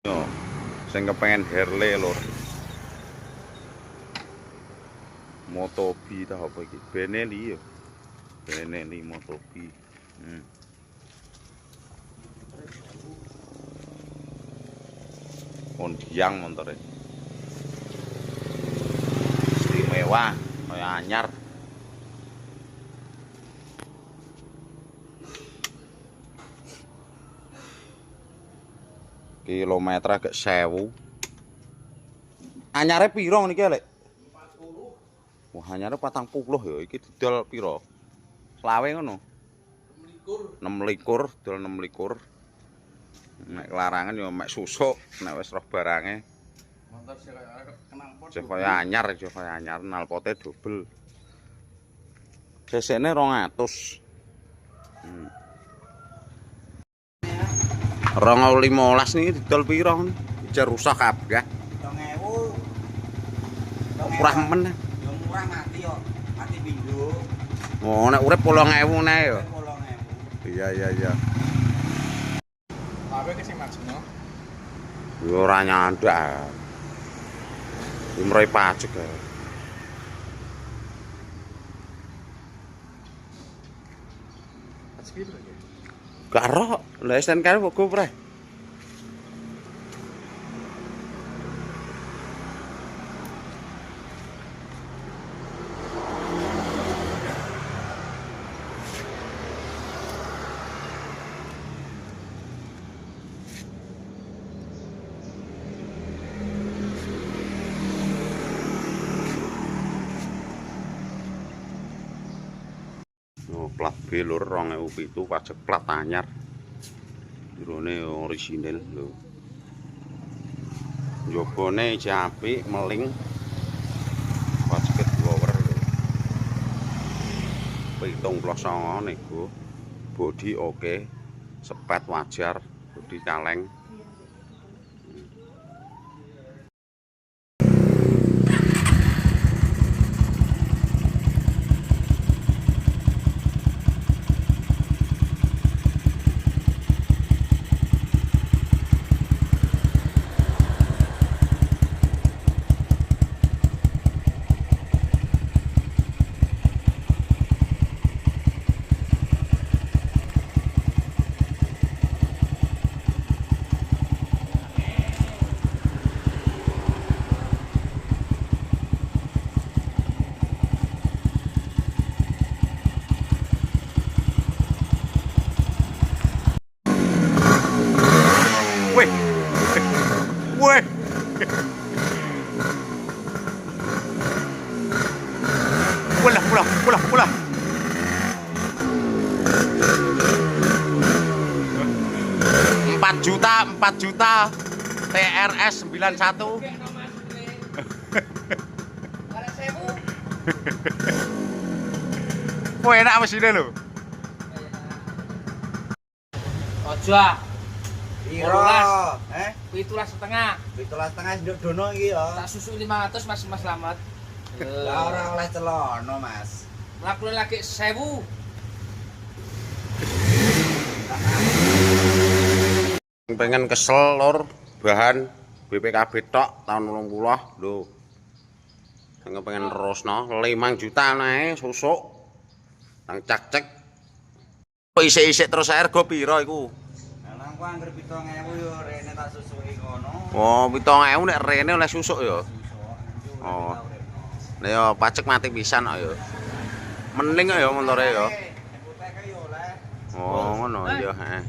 Yo, sing kepengen Harley lur. Motobi ta apa iki? Benelli yo. Benelli Motobi. Kondiang montore. Istimewa, kaya anyar. Kilometer agak 1000. Anyare piro niki, Lek? 40. Wah, anyare 40 ya. Iki didol piro? Selawe ngono. 26. 26 dol 26. Nek larangan ya mek susuk, nek wis roh barange. Motor sing kaya anyar, kaya anyar, nalpote double. CC-ne 200. 2015 niki didol piro? Ijar rusak kabeh. 2000. Murah men. Ya murah mati yo. Mati pindho. Oh, nek urip 8000 neh yo. 8000. Iya. Apa ke sing Majno? Yo ora nyandak. Dimrai pajak ya. Pajak piro ya? Gak ero, lha STNK kok gopreh. Oh, plat B lur 2007 pajak plat anyar. Jerone orisinil lho. Njobone apik meling. Pajak blower lho. 79 nego. Bodi oke. Sepet wajar, bodi kaleng. Weh. Weh. Pulah. 4 juta TRS 91. Wah, enak mesinnya lho. Ojo ah. Piro? 17,5. 17,5 nduk dono iki ya. Tak susu 500 Mas Slamet. Lah ora oleh celono, Mas. Lakune lagi 1000. Pengen kesel lor bahan BPKB tok tahun 80 lho. Sing pengen terusno 5 juta nae susuk. Nang cak-cek. Isik-isik terus ergo piro iku? Lah aku anggar 7.000 yo rene tak susuki kono. Oh, 7.000 nek rene oleh susuk ya. Oh. Lah ya pajak mati pisan kok ya. Mending kok ya montore ya. Putih yo oleh. Oh, ngono ya, heeh.